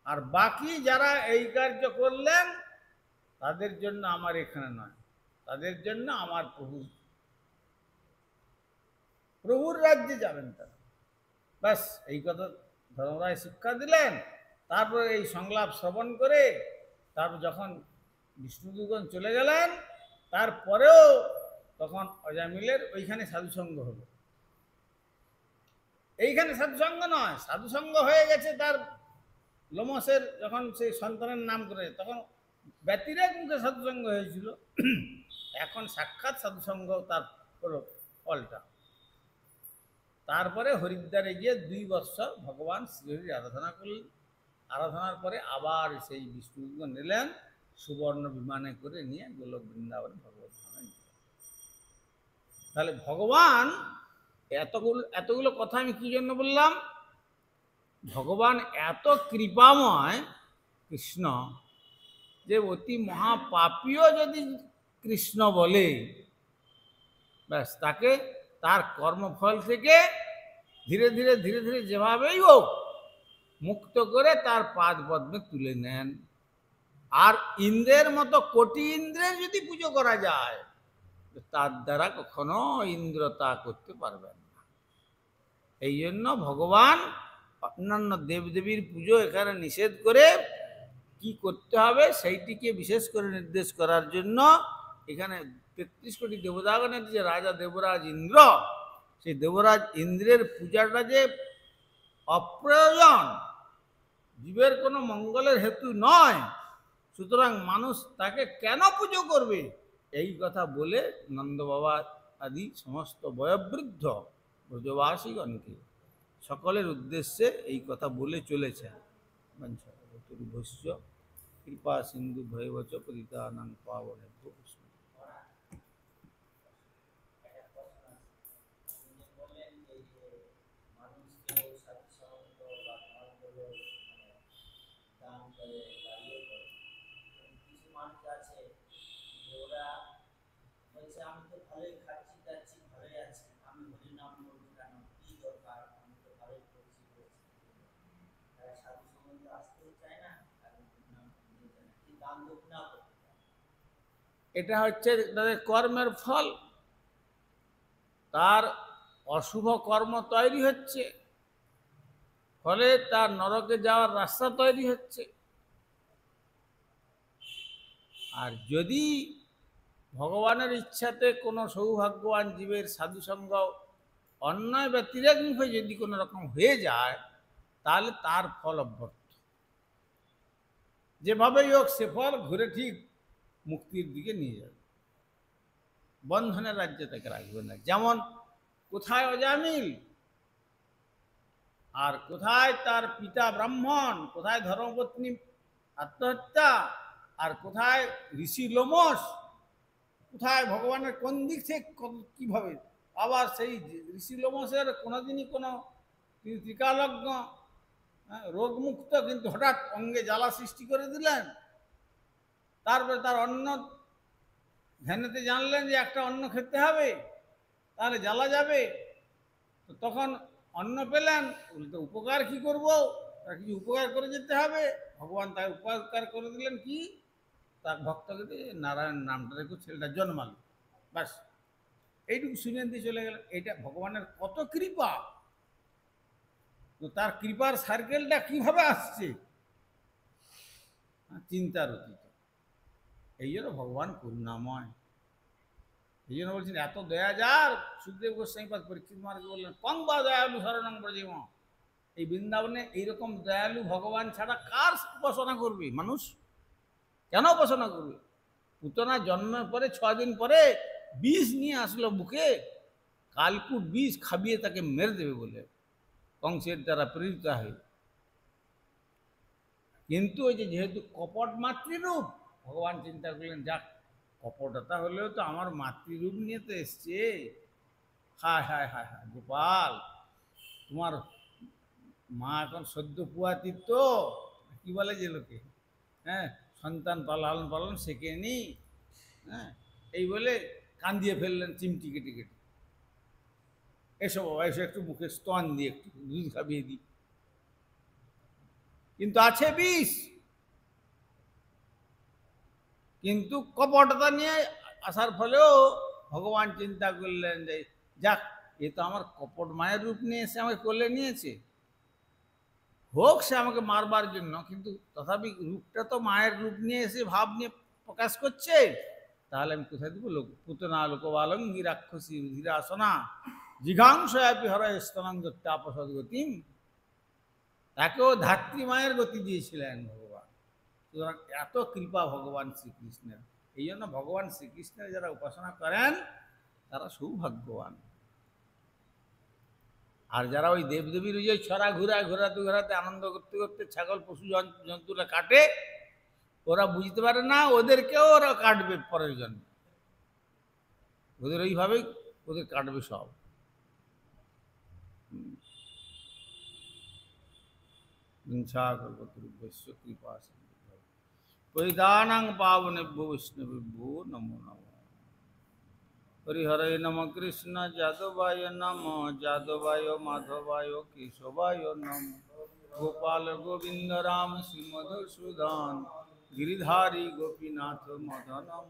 S1: আর বাকি যারা এই কার্য করলেন তাদের জন্য আমার এখানে নয়, তাদের জন্য আমার প্রভুর রাজ্যে যাবেন তারা। ব্যাস এই কথা ধর্মরায় শিক্ষা দিলেন। তারপরে এই সংলাপ শ্রবণ করে তারপর যখন বিষ্ণুদূতগণ চলে গেলেন, তারপরেও তখন অজামিলের ওইখানে সাধুসঙ্গ হলো। এইখানে সাধুসঙ্গ নয়, সাধুসঙ্গ হয়ে গেছে তার লোমসের যখন সেই সন্তানের নাম করে, তখন ব্যতিরেক মুখে সাধুসঙ্গ হয়েছিল। এখন সাক্ষাৎ সাধুসঙ্গ তার হলো ফলটা। তারপরে হরিদ্বারে গিয়ে 2 বৎসর ভগবান শ্রীহরির আরাধনা করলেন। আরাধনার পরে আবার সেই বিষ্ণুকে নিলেন, সুবর্ণ বিমানে করে নিয়ে গোলক বৃন্দাবনে ভগবত ধামে। তাহলে ভগবান এতগুলো কথা আমি কি জন্য বললাম? ভগবান এত কৃপাময় কৃষ্ণ যে অতি মহাপাপীও যদি কৃষ্ণ বলে, ব্যাস তাকে তার কর্মফল থেকে ধীরে ধীরে ধীরে ধীরে যেভাবেই হোক মুক্ত করে তার পাদ পদ্মে তুলে নেন। আর ইন্দ্রের মতো কোটি ইন্দ্রের যদি পুজো করা যায়, তার দ্বারা কখনো ইন্দ্র তা করতে পারবেন না। এই জন্য ভগবান অন্যান্য দেবদেবীর পুজো এখানে নিষেধ করে কি করতে হবে সেইটিকে বিশেষ করে নির্দেশ করার জন্য এখানে 33 কোটি দেবতাগণের যে রাজা দেবরাজ ইন্দ্র, সেই দেবরাজ ইন্দ্রের পূজাটা যে অপ্রয়োজন, জীবের কোনো মঙ্গলের হেতু নয়, সুতরাং মানুষ তাকে কেন পুজো করবে, এই কথা বলে নন্দবাবা আদি সমস্ত বয়োবৃদ্ধ ব্রজবাসীগণকে সকলের উদ্দেশ্যে এই কথা বলে চলেছেন। ভস্য কৃপা সিন্ধু ভৈবচ পতিতানাং পাবনেভ্যো। এটা হচ্ছে তাদের কর্মের ফল। তার অশুভ কর্ম তৈরি হচ্ছে, ফলে তার নরকে যাওয়ার রাস্তা তৈরি হচ্ছে। আর যদি ভগবানের ইচ্ছাতে কোনো সৌভাগ্যবান জীবের সাধুসঙ্গ অন্যায় ব্যতিরেক মুখে যদি কোনো রকম হয়ে যায়, তাহলে তার ফল অব্যর্থ। যেভাবেই হোক সে ফল ঘুরে ঠিক মুক্তির দিকে নিয়ে যাবে, বন্ধনের রাজ্যে তাকে রাখবে না। যেমন কোথায় অজামিল, আর কোথায় তার পিতা ব্রাহ্মণ, কোথায় ধর্মপত্নী আত্মহত্যা, আর কোথায় ঋষি লোমস, কোথায় ভগবানের কোন দিক থেকে কীভাবে। আবার সেই ঋষি লোমসের কোনোদিনই কোনো ত্রিকালজ্ঞ, রোগমুক্ত, কিন্তু হঠাৎ অঙ্গে জ্বালা সৃষ্টি করে দিলেন। তারপরে তার অন্ন ধ্যানেতে জানলেন যে একটা অন্ন খেতে হবে, তাহলে জ্বালা যাবে। তো তখন অন্ন পেলেন, উল্টো উপকার কি করব, তার কিছু উপকার করে যেতে হবে। ভগবান তার উপকার করে দিলেন কি, তার ভক্তকে দিয়ে নারায়ণ নামটা রেখে ছেলেটা জন্মালো। ব্যাস এইটুকু শুনে দিয়ে চলে গেলেন। এটা ভগবানের কত কৃপা। তো তার কৃপার সার্কেলটা কিভাবে আসছে, চিন্তার অতীত। এই জন্য ভগবান করুণাময়। এই জন্য বলছেন এত দয়া যার, সুখদেব গোস্বামীপাদ পরীক্ষিত মহারাজ বললেন কং বা দয়ালু শরণং ব্রজেম। এই বৃন্দাবনে এইরকম দয়ালু ভগবান ছাড়া কার উপাসনা করবে মানুষ? কেন উপাসনা করবে? পুতনা জন্মের পরে 6 দিন পরে বিষ নিয়ে আসলো বুকে, কালকুট বিষ খাবিয়ে তাকে মেরে দেবে বলে কংসের দ্বারা প্রেরিত হয়। কিন্তু ওই যে যেহেতু কপট মাতৃরূপ, ভগবান চিন্তা করলেন যাক কপটতা হলেও তো আমার মাতৃরূপ নিয়ে তো এসছে। হায় হায় হায় হায় গোপাল, তোমার মা এখন সদ্য পুয়াতির তো, কি বলে যে লোকে, হ্যাঁ, সন্তান লালন পালন শেখেনি, হ্যাঁ, এই বলে কান্দিয়ে ফেললেন চিমটি কেটে কেটে। এসো বাবা এসো, একটু মুখে স্তন দিয়ে একটু দুধ খাবিয়ে দিই। কিন্তু আছে বিষ, কিন্তু কপটতা নিয়ে আসার ফলেও ভগবান চিন্তা করলেন যে যাক এ তো আমার কপট মায়ের রূপ নিয়ে এসে আমাকে কোলে নিয়েছে, হোক সে আমাকে মারবার জন্য, কিন্তু তথাপি রূপটা তো মায়ের রূপ নিয়ে এসে ভাব নিয়ে প্রকাশ করছে, তাহলে আমি কোথায় দেবো? পুতনা লোকবালং রাক্ষসী ধীরা আসনা জিঘাংসয়াপি হরয় স্তনান্দত্যাপসদ গতিম। তাকেও ধাত্রী মায়ের গতি দিয়েছিলেন ভগবান। সুতরাং এত কৃপা ভগবান শ্রীকৃষ্ণের। এই জন্য ভগবান শ্রীকৃষ্ণের যারা উপাসনা করেন তারা সৌভাগ্যবান। আর যারা ওই দেবদেবীর ওই যে ছড়া ঘোরাতে ঘোরাতে আনন্দ করতে করতে ছাগল পশু জন্তুরা কাটে, ওরা বুঝতে পারে না ওদেরকেও ওরা কাটবে পরের জন্মে, ওদের ওইভাবেই ওদের কাটবে সব। কৃপা পরিধানাং পাবনেভ্যো বৈষ্ণবেভ্যো নমো নমঃ। হরিহরে নম কৃষ্ণ যাদবায় নম যাদবায় মাধবায় কেশবায় নম। গোপাল গোবিন্দ রাম শ্রী মধুসূদন গিরিধারী গোপীনাথ মদনম।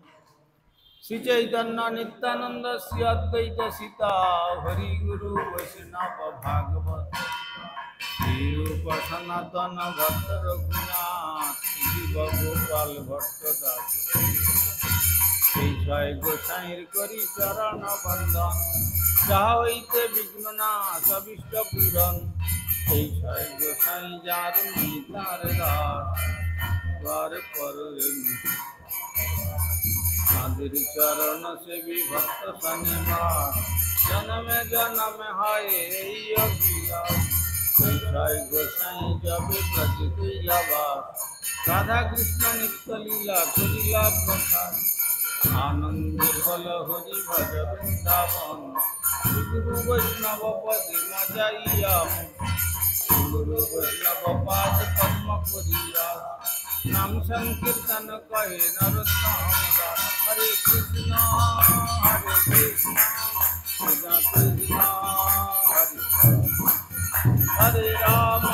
S1: শ্রী চৈতন্য নিত্যানন্দ শ্রী অদ্বৈত সীতা হরি গুরু বৈষ্ণব ভাগবত শ্রীরূপ সনাতন ভট্ট রঘুনাথ শিব গোপাল ভট্ট দাস। সেই ছয় গোসাইর করি চরণ বন্দন, যাহা হইতে বিঘ্ন না সবিষ্ট পূরণ। এই ছয় গোসাই যার তার দাস পরে তাদের চরণ সেবী ভক্ত শনিবার, জনমে জনমে হয় এই অভিলাষ। এই ছয় গোসাই যাবে প্রতি কৈলাবাস, রাধা কৃষ্ণ নিত্য লীলা করিলা প্রকাশ। আনন্দের বল হরি ভজ বৃন্দাবন, গুরু বৈষ্ণব পদে মজাইয়া গুরু বৈষ্ণব পাদ পদ্ম করিয়া। নাম সংকীর্তন কহে নরোত্তম দাস। হরে কৃষ্ণ কৃষ্ণ কৃষ্ণ হরে হরে রাম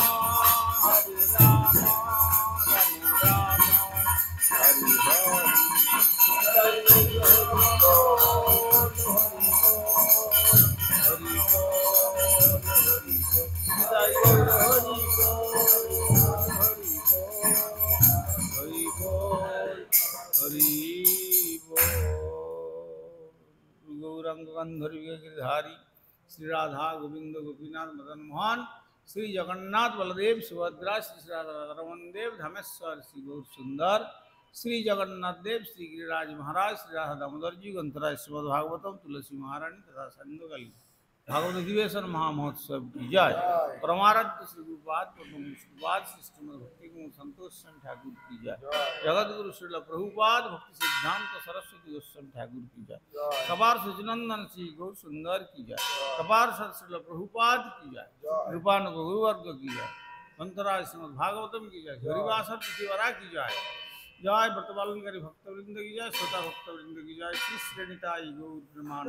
S1: রাম রাম হরে হরে। गौरांग गंधर्व गिरधारी श्री राधा गोविंद गोपीनाथ मदन मोहन श्री जगन्नाथ बलदेव सुभद्रा श्री रमन देव धमेश्वर श्री गौर सुंदर श्री जगन्नाथ देव श्री गिरिराज महाराज श्री राधा दामोदर जी ग्रंथराज श्रीमद् भागवतम तुलसी महारानी तथा संदोगली भागवत अधिवेशन महामहोत्सव की जय। परमाराध्य श्री गुरुपाद श्रीपाद श्रीमद भक्ति संतोष ठाकुर की जय। जगत गुरु श्रील प्रभुपाद भक्ति सिद्धांत सरस्वती गोस्वामी ठाकुर की जय। कपार सचिनंदन श्री गौर सुंदर की जय। कपार श्रील प्रभुपाद की जय। कृपान गुरुवर्ग की जय। ग्रंथराज श्रीमद् भागवतम की जय। हरिवासर प्रतिवरा की जय। जय व्रतपालनकारी भक्तवृंद की जय। श्रोता भक्तवृंद की जय। श्री श्रेणिताई गौर प्रमाण।